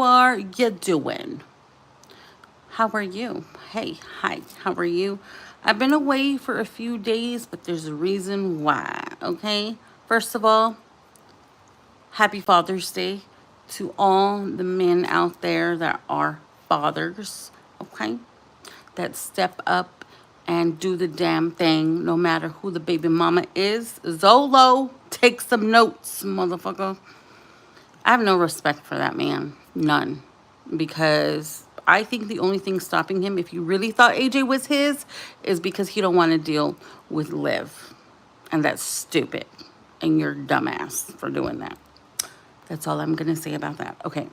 are you doing? How are you? Hey, hi, how are you? I've been away for a few days, but there's a reason why, okay? First of all, happy Father's Day to all the men out there that are fathers, okay? That step up and do the damn thing no matter who the baby mama is. Zolo, take some notes, motherfucker. I have no respect for that man. None. Because I think the only thing stopping him, if you really thought AJ was his, is because he don't want to deal with Liv. And that's stupid. And you're dumbass for doing that. That's all I'm going to say about that. Okay.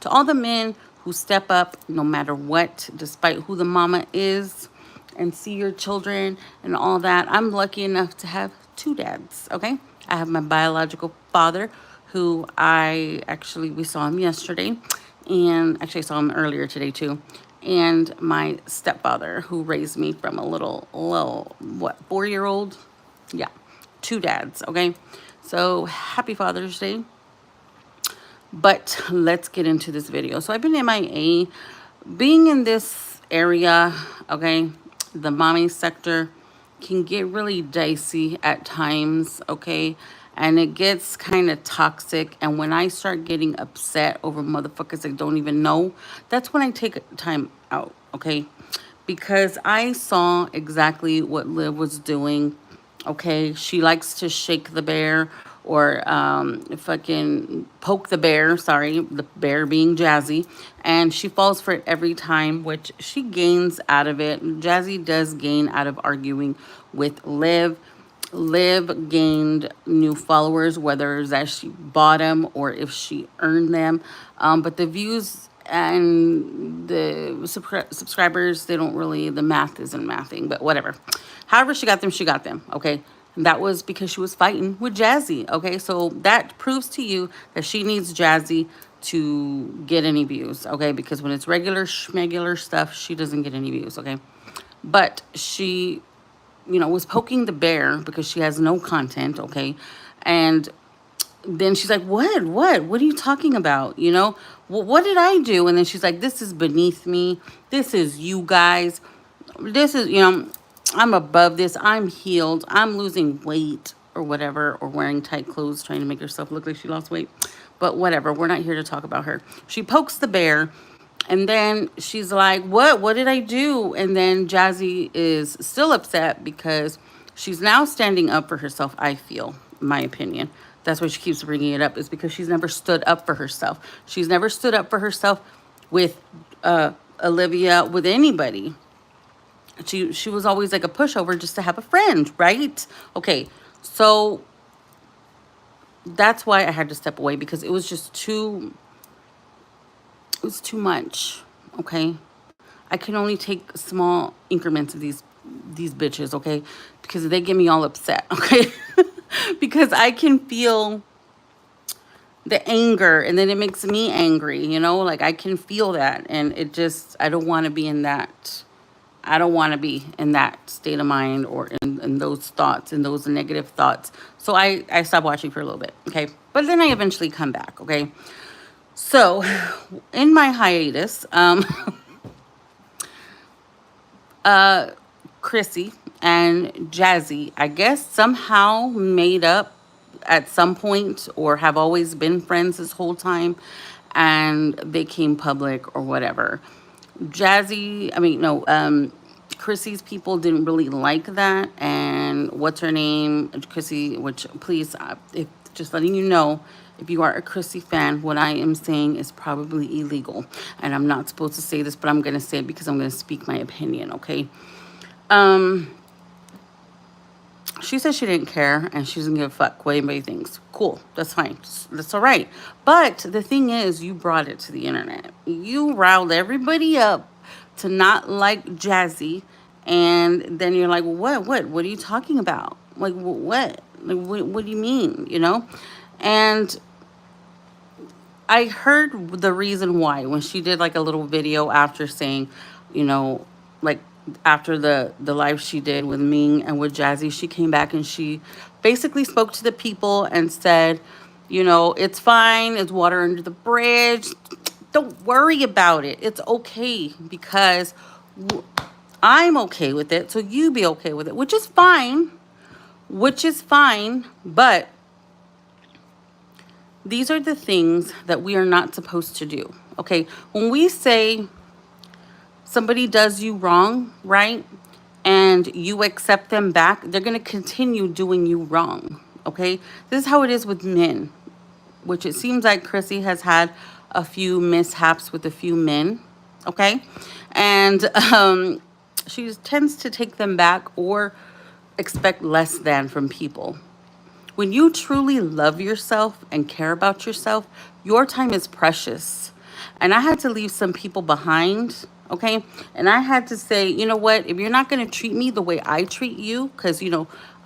To all the men who step up no matter what, despite who the mama is, and see your children and all that, I'm lucky enough to have two dads, okay? I have my biological father, who we saw him yesterday, and actually I saw him earlier today too, and my stepfather, who raised me from a what, 4-year old? Yeah, two dads, okay? So happy Father's Day. But let's get into this video. So I've been MIA. Being in this area, okay, the mommy sector can get really dicey at times, okay? And it gets kind of toxic. And when I start getting upset over motherfuckers I don't even know, that's when I take time out, okay? Because I saw exactly what Liv was doing. Okay, she likes to shake the bear or fucking poke the bear. Sorry, the bear being Jazzy, and she falls for it every time, which she gains out of it. Jazzy does gain out of arguing with Liv. Liv gained new followers, whether it's that she bought them or if she earned them. But the views and the subscribers, they don't really, the math isn't mathing, but whatever. However, she got them, she got them, okay? And that was because she was fighting with Jazzy, okay? So that proves to you that she needs Jazzy to get any views, okay? Because when it's regular schmegular stuff, she doesn't get any views, okay? But she, was poking the bear because she has no content, okay? And then she's like, what are you talking about? What did I do? And then she's like, this is beneath me. This is you guys. This is, I'm above this. I'm healed. I'm losing weight or whatever, or wearing tight clothes, trying to make herself look like she lost weight. But whatever. We're not here to talk about her. She pokes the bear. And then she's like, what did I do? And then Jazzy is still upset because she's now standing up for herself, I feel, in my opinion. That's why she keeps bringing it up, is because she's never stood up for herself. She's never stood up for herself with Olivia, with anybody. She was always like a pushover just to have a friend, right? Okay, so that's why I had to step away, because it was too much, okay? I can only take small increments of these bitches, okay? Because they get me all upset, okay? Because I can feel the anger, and then it makes me angry, like I can feel that, and it just, I don't want to be in that. I don't want to be in that state of mind, or in those thoughts and those negative thoughts. So I stopped watching for a little bit, okay? But then I eventually come back, okay? So in my hiatus, Chrissy and Jazzy, I guess, somehow made up at some point, or have always been friends this whole time, and they came public or whatever. Chrissy's people didn't really like that, and what's her name, Chrissy, which, please, if just letting you know, if you are a Chrissy fan, what I am saying is probably illegal, and I'm not supposed to say this, but I'm gonna say it because I'm gonna speak my opinion, okay? Um, she said she didn't care and she doesn't give a fuck what anybody thinks. Cool, that's fine. That's all right. But the thing is, you brought it to the internet. You riled everybody up to not like Jazzy, and then you're like, what are you talking about? Like, what? Like, what do you mean? And I heard the reason why when she did like a little video after saying, like after the live she did with Ming and with Jazzy, she came back and she basically spoke to the people and said, it's fine, it's water under the bridge. don't worry about it. It's okay because I'm okay with it. So you be okay with it, which is fine. Which is fine. But these are the things that we are not supposed to do. Okay. When we say somebody does you wrong, right? And you accept them back, they're going to continue doing you wrong. Okay. This is how it is with men, which it seems like Chrissy has had a few mishaps with a few men. Okay. And she tends to take them back or expect less than from people. When you truly love yourself and care about yourself, your time is precious. And I had to leave some people behind, okay? And I had to say, you know what? If you're not going to treat me the way I treat you, because,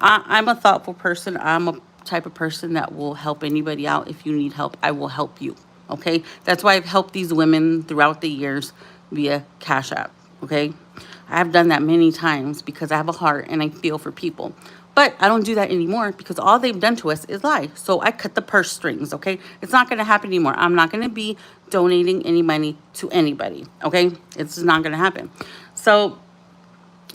I'm a thoughtful person. I'm a type of person that will help anybody out. If you need help, I will help you, okay? That's why I've helped these women throughout the years via Cash App, okay? I've done that many times because I have a heart and I feel for people. But I don't do that anymore because all they've done to us is lie. So I cut the purse strings, okay? It's not going to happen anymore. I'm not going to be donating any money to anybody, okay? It's just not going to happen. So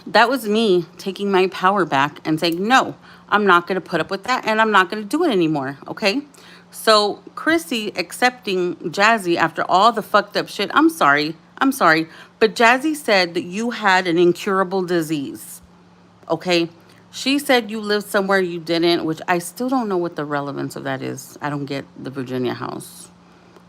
that was me taking my power back and saying, no, I'm not going to put up with that and I'm not going to do it anymore, okay? So Chrissy accepting Jazzy after all the fucked up shit, I'm sorry, but Jazzy said that you had an incurable disease, okay? She said you lived somewhere you didn't, which I still don't know what the relevance of that is. I don't get the Virginia house.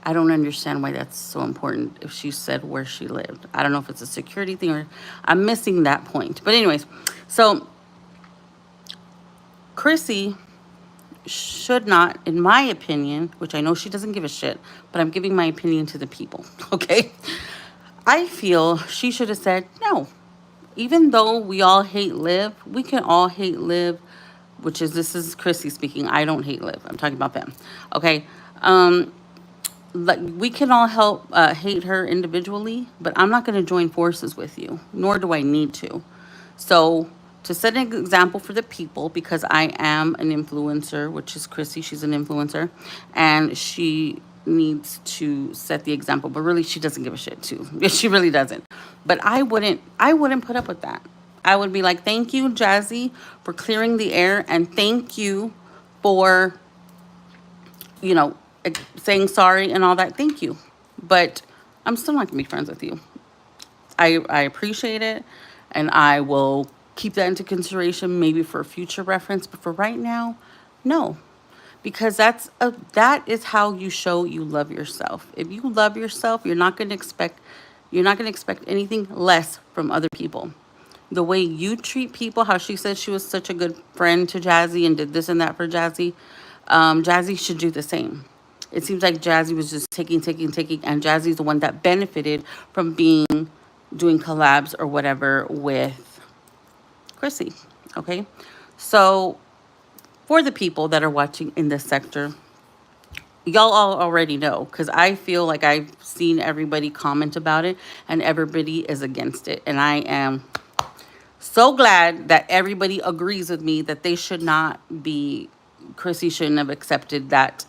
I don't understand why that's so important if she said where she lived. I don't know if it's a security thing or I'm missing that point. But anyways, so Chrissy should not, in my opinion, which I know she doesn't give a shit, but I'm giving my opinion to the people, okay? I feel she should have said, no, even though we all hate Liv, we can all hate Liv, this is Chrissy speaking. I don't hate Liv. I'm talking about them. Okay. Like we can all help hate her individually, but I'm not going to join forces with you, nor do I need to. So to set an example for the people, because I am an influencer, which is Chrissy, she's an influencer, and she needs to set the example, but really she doesn't give a shit too. She really doesn't. But I wouldn't put up with that. I would be like, thank you, Jazzy, for clearing the air, and thank you for, you know, saying sorry and all that. Thank you. But I'm still not gonna be friends with you. I appreciate it, and I will keep that into consideration maybe for future reference. But for right now, no, because that is how you show you love yourself. If you love yourself, you're not gonna expect anything less from other people. The way you treat people, how she said she was such a good friend to Jazzy and did this and that for Jazzy, Jazzy should do the same. It seems like Jazzy was just taking, and Jazzy's the one that benefited from doing collabs or whatever with Chrissy. Okay, so for the people that are watching in this sector, y'all all already know because I feel like I've seen everybody comment about it and everybody is against it, and I am so glad that everybody agrees with me that they should not be. Chrissy shouldn't have accepted that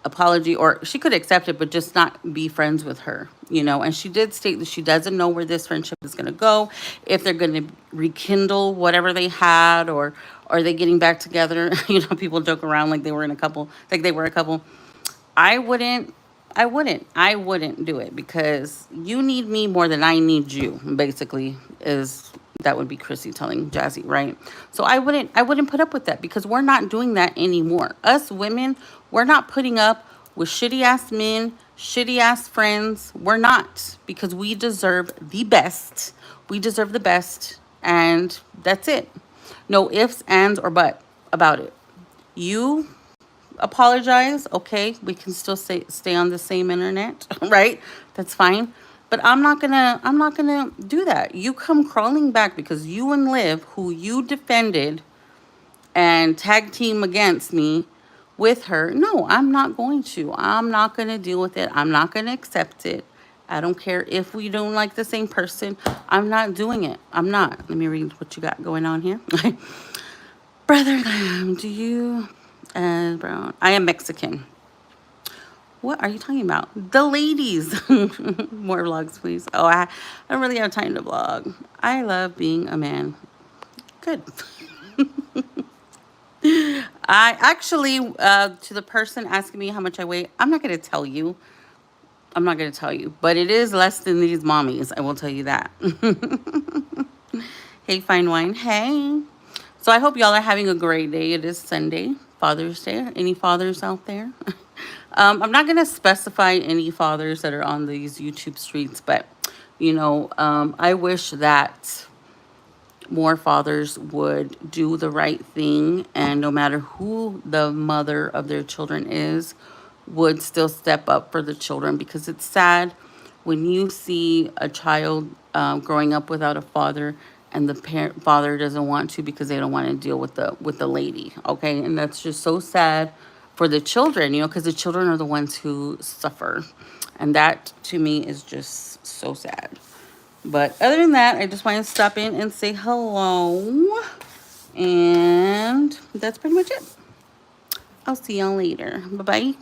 apology, or she could accept it but just not be friends with her, and she did state that she doesn't know where this friendship is going to go, if they're going to rekindle whatever they had, or are they getting back together. People joke around like they were a couple. I wouldn't do it because you need me more than I need you, basically, is that would be Chrissy telling Jazzy, right? So I wouldn't put up with that because we're not doing that anymore. Us women, we're not putting up with shitty ass men, shitty ass friends. We're not, because we deserve the best. We deserve the best, and that's it. No ifs, ands, or but about it. You apologize, okay? We can still stay on the same internet, right? That's fine. But I'm not gonna do that. You come crawling back because you and Liv, who you defended and tag team against me with her. No, I'm not going to. I'm not gonna deal with it. I'm not gonna accept it. I don't care if we don't like the same person. I'm not doing it. I'm not. Let me read what you got going on here. Brother Lamb, do you and Brown? I am Mexican. What are you talking about? The ladies. More vlogs, please. Oh, I don't really have time to vlog. I love being a man. Good. I actually, to the person asking me how much I weigh, I'm not going to tell you. I'm not going to tell you. But it is less than these mommies. I will tell you that. Hey, Fine Wine. Hey. So I hope y'all are having a great day. It is Sunday, Father's Day. Any fathers out there? I'm not going to specify any fathers that are on these YouTube streets, but, I wish that more fathers would do the right thing, and no matter who the mother of their children is, would still step up for the children, because it's sad when you see a child growing up without a father, and the father doesn't want to because they don't want to deal with the lady. Okay, and that's just so sad for the children, because the children are the ones who suffer, and that to me is just so sad. But other than that, I just wanted to stop in and say hello. And that's pretty much it. I'll see y'all later. Bye-bye.